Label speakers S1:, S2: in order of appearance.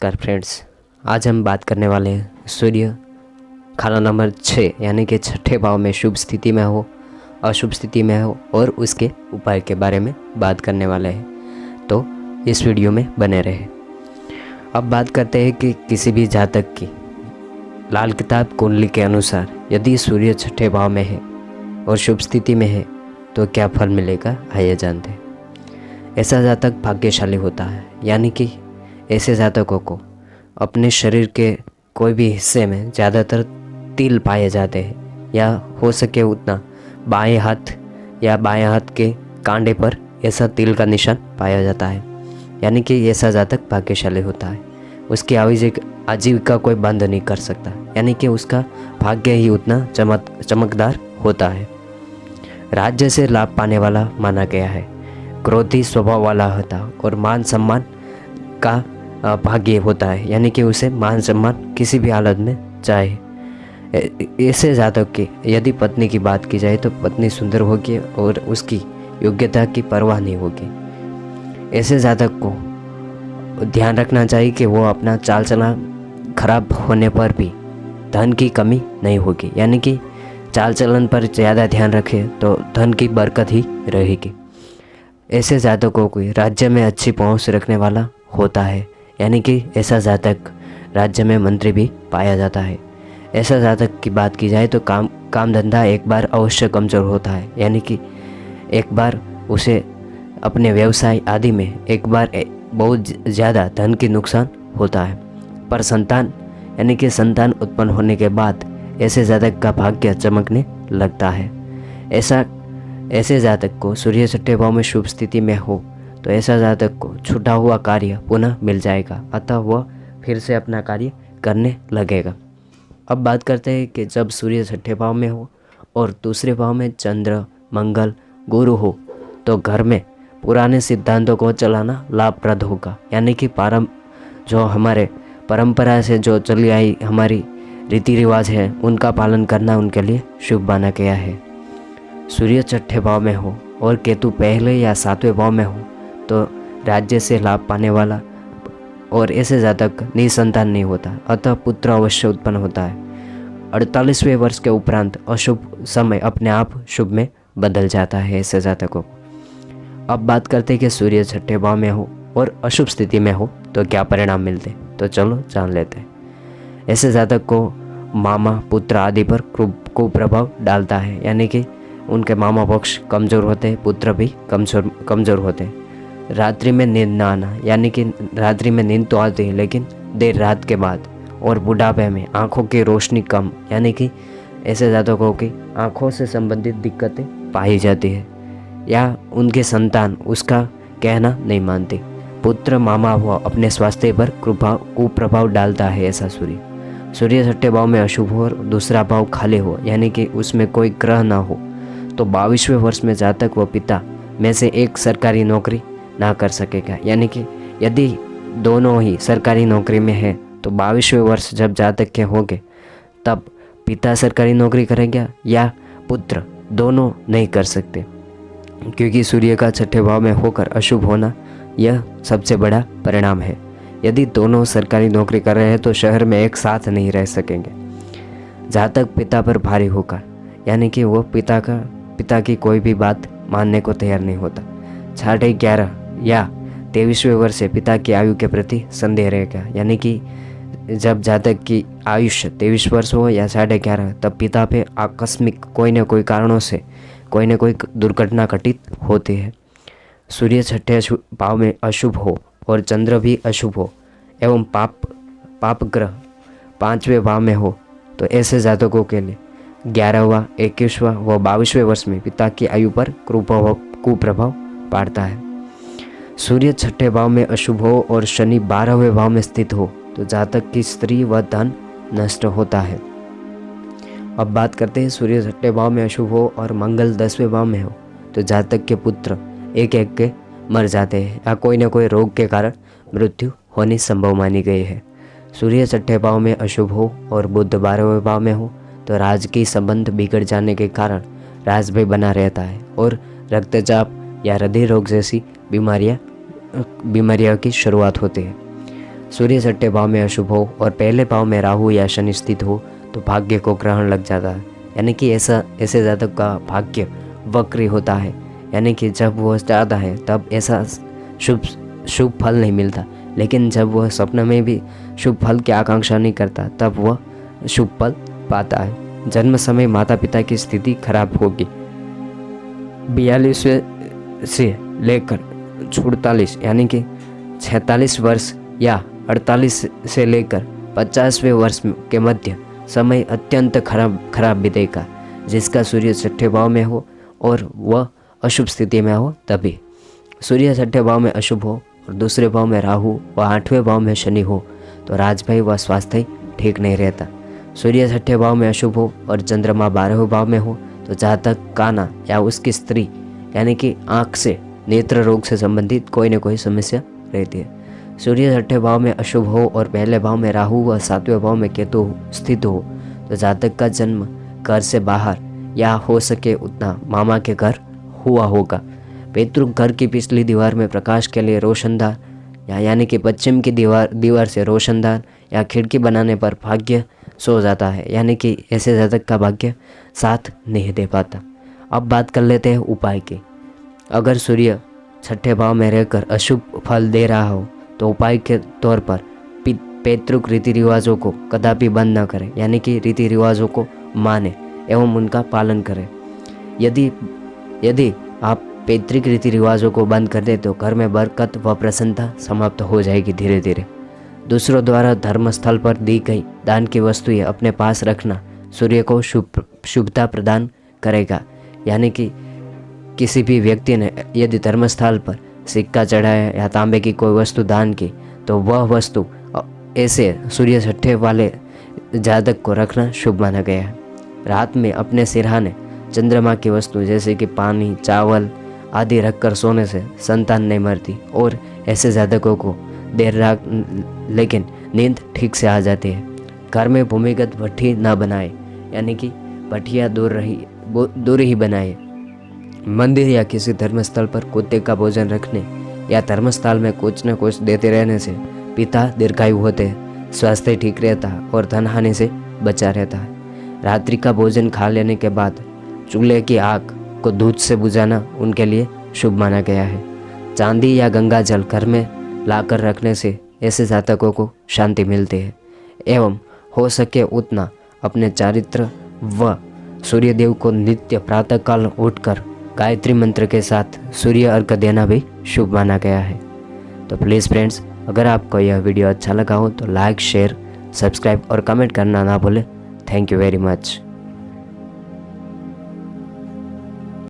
S1: नमस्कार फ्रेंड्स, आज हम बात करने वाले हैं सूर्य खाना नंबर 6 यानी कि छठे भाव में शुभ स्थिति में हो, अशुभ स्थिति में हो और उसके उपाय के बारे में बात करने वाले हैं। तो इस वीडियो में बने रहे। अब बात करते हैं कि किसी भी जातक की लाल किताब कुंडली के अनुसार यदि सूर्य छठे भाव में है और शुभ स्थिति में है तो क्या फल मिलेगा, आइए जानते हैं। ऐसा जातक भाग्यशाली होता है, यानी कि ऐसे जातकों को अपने शरीर के कोई भी हिस्से में ज़्यादातर तिल पाए जाते हैं, या हो सके उतना बाएं हाथ या बाएं हाथ के कांधे पर ऐसा तिल का निशान पाया जाता है। यानी कि ऐसा जातक भाग्यशाली होता है। उसकी आजीविका कोई बंद नहीं कर सकता, यानी कि उसका भाग्य ही उतना चमकदार होता है। राज्य से लाभ पाने वाला माना गया है, क्रोधी स्वभाव वाला होता और मान सम्मान का भाग्य होता है, यानी कि उसे मान सम्मान किसी भी हालत में चाहे। ऐसे जातक की यदि पत्नी की बात की जाए तो पत्नी सुंदर होगी और उसकी योग्यता की परवाह नहीं होगी। ऐसे जातक को ध्यान रखना चाहिए कि वो अपना चाल चलन खराब होने पर भी धन की कमी नहीं होगी, यानी कि चाल चलन पर ज़्यादा ध्यान रखे तो धन की बरकत ही रहेगी। ऐसे जातकों को राज्य में अच्छी पहुंच रखने वाला होता है, यानी कि ऐसा जातक राज्य में मंत्री भी पाया जाता है। ऐसा जातक की बात की जाए तो काम धंधा एक बार अवश्य कमज़ोर होता है, यानी कि एक बार उसे अपने व्यवसाय आदि में एक बार बहुत ज़्यादा धन की नुकसान होता है। पर संतान यानी कि संतान उत्पन्न होने के बाद ऐसे जातक का भाग्य चमकने लगता है। ऐसे जातक को सूर्य छठे भाव में शुभ स्थिति में हो तो ऐसा जातक को छूटा हुआ कार्य पुनः मिल जाएगा, अतः वह फिर से अपना कार्य करने लगेगा। अब बात करते हैं कि जब सूर्य छठे भाव में हो और दूसरे भाव में चंद्र, मंगल, गुरु हो तो घर में पुराने सिद्धांतों को चलाना लाभप्रद होगा, यानी कि जो हमारे परंपरा से जो चली आई हमारी रीति रिवाज है उनका पालन करना उनके लिए शुभ माना गया है। सूर्य छठे भाव में हो और केतु पहले या सातवें भाव में हो तो राज्य से लाभ पाने वाला और ऐसे जातक निसंतान नहीं होता, अतः पुत्र अवश्य उत्पन्न होता है। 48वें वर्ष के उपरांत अशुभ समय अपने आप शुभ में बदल जाता है ऐसे जातकों को। अब बात करते हैं कि सूर्य छठे भाव में हो और अशुभ स्थिति में हो तो क्या परिणाम मिलते, तो चलो जान लेते हैं। ऐसे जातक को मामा, पुत्र आदि पर कुप्रभाव डालता है, यानी कि उनके मामा पक्ष कमज़ोर होते हैं, पुत्र भी कमज़ोर होते हैं। रात्रि में नींद ना आना, यानी कि रात्रि में नींद तो आती है लेकिन देर रात के बाद, और बुढ़ापे में आँखों की रोशनी कम, यानी कि ऐसे जातकों की आँखों से संबंधित दिक्कतें पाई जाती है, या उनके संतान उसका कहना नहीं मानती। पुत्र मामा हुआ अपने स्वास्थ्य पर कुप्रभाव डालता है। ऐसा सूर्य छठे भाव में अशुभ हो और दूसरा भाव खाली हो, यानी कि उसमें कोई ग्रह ना हो तो 22वें वर्ष में जातक व पिता में से एक सरकारी नौकरी ना कर सकेगा, यानी कि यदि दोनों ही सरकारी नौकरी में है तो 22वें वर्ष जब जातक के होंगे तब पिता सरकारी नौकरी करेगा या पुत्र, दोनों नहीं कर सकते, क्योंकि सूर्य का छठे भाव में होकर अशुभ होना यह सबसे बड़ा परिणाम है। यदि दोनों सरकारी नौकरी कर रहे हैं तो शहर में एक साथ नहीं रह सकेंगे। जातक पिता पर भारी होकर, यानी कि वो पिता की कोई भी बात मानने को तैयार नहीं होता। 11.5 या 23वें वर्ष से पिता की आयु के प्रति संदेह रहेगा, यानी कि जब जातक की आयुष्य 23 वर्ष हो या 11.5 तब पिता पे आकस्मिक कोई न कोई कारणों से कोई न कोई दुर्घटना घटित होती है। सूर्य छठे भाव में अशुभ हो और चंद्र भी अशुभ हो एवं पाप ग्रह 5वें भाव में हो तो ऐसे जातकों के लिए 11वां, 21वां व 22वें वर्ष में पिता की आयु पर कुप्रभाव पाड़ता है। सूर्य छठे भाव में अशुभ हो और शनि 12वें भाव में स्थित हो तो जातक की स्त्री व धन नष्ट होता है। अब बात करते हैं सूर्य छठे भाव में अशुभ हो और मंगल 10वें भाव में हो तो जातक के पुत्र एक के मर जाते हैं या कोई न कोई रोग के कारण मृत्यु होनी संभव मानी गई है। सूर्य छठे भाव में अशुभ हो और बुध 12वें भाव में हो तो राजकीय संबंध बिगड़ जाने के कारण राजभय बना रहता है और रक्तचाप या हृदय रोग जैसी बीमारियां की शुरुआत होती है। सूर्य छठे भाव में अशुभ हो और पहले भाव में राहु या शनि स्थित हो तो भाग्य को ग्रहण लग जाता है, यानी कि ऐसे जातक का भाग्य वक्री होता है, यानी कि जब वह चाहता है तब ऐसा शुभ फल नहीं मिलता, लेकिन जब वह सपने में भी शुभ फल की आकांक्षा नहीं करता तब वह शुभ फल पाता है। जन्म समय माता पिता की स्थिति खराब होगी। 42 से लेकर 48 यानी कि 46 वर्ष या 48 से लेकर 50वें वर्ष के मध्य समय अत्यंत खराब बीतेगा। जिसका सूर्य छठे भाव में हो और वह अशुभ स्थिति में हो तभी। सूर्य छठे भाव में अशुभ हो और दूसरे भाव में राहु व 8वें भाव में शनि हो तो राजभाई व स्वास्थ्य ठीक नहीं रहता। सूर्य छठे भाव में अशुभ हो और चंद्रमा 12वें भाव में हो तो जातक काना या उसकी स्त्री यानी कि आँख से नेत्र रोग से संबंधित कोई न कोई समस्या रहती है। सूर्य छठे भाव में अशुभ हो और पहले भाव में राहु व 7वें भाव में केतु स्थित हो तो जातक का जन्म घर से बाहर या हो सके उतना मामा के घर हुआ होगा। पैतृक घर की पिछली दीवार में प्रकाश के लिए रोशनदार यानी कि पश्चिम की दीवार से रोशनदार या खिड़की बनाने पर भाग्य सो जाता है, यानी कि ऐसे जातक का भाग्य साथ नहीं दे पाता। अब बात कर लेते हैं उपाय की। अगर सूर्य छठे भाव में रहकर अशुभ फल दे रहा हो तो उपाय के तौर पर पैतृक रीति रिवाजों को कदापि बंद न करें, यानी कि रीति रिवाजों को माने एवं उनका पालन करें। यदि आप पैतृक रीति रिवाजों को बंद कर दे तो घर में बरकत व प्रसन्नता समाप्त हो जाएगी धीरे धीरे। दूसरों द्वारा धर्म स्थल पर दी गई दान की वस्तुएं अपने पास रखना सूर्य को शुभता प्रदान करेगा, यानी कि किसी भी व्यक्ति ने यदि धर्मस्थल पर सिक्का चढ़ाया या तांबे की कोई वस्तु दान की तो वह वस्तु ऐसे सूर्य छठे वाले जातक को रखना शुभ माना गया है। रात में अपने सिरहाने चंद्रमा की वस्तु जैसे कि पानी, चावल आदि रखकर सोने से संतान नहीं मरती और ऐसे जातकों को देर रात लेकिन नींद ठीक से आ जाती है। घर में भूमिगत भट्ठी ना बनाए, यानी कि भट्टियाँ दूर ही बनाए। मंदिर या किसी धर्मस्थल पर कुत्ते का भोजन रखने या धर्मस्थल में कुछ न कुछ देते रहने से पिता दीर्घायु होते हैं, स्वास्थ्य ठीक रहता है और धन हानि से बचा रहता है। रात्रि का भोजन खा लेने के बाद चूल्हे की आग को दूध से बुझाना उनके लिए शुभ माना गया है। चांदी या गंगा जल घर में लाकर रखने से ऐसे जातकों को शांति मिलती है एवं हो सके उतना अपने चारित्र व सूर्यदेव को नित्य प्रातःकाल उठकर गायत्री मंत्र के साथ सूर्य अर्घ देना भी शुभ माना गया है। तो प्लीज़ फ्रेंड्स, अगर आपको यह वीडियो अच्छा लगा हो तो लाइक, शेयर, सब्सक्राइब और कमेंट करना ना भूलें। Thank you very much.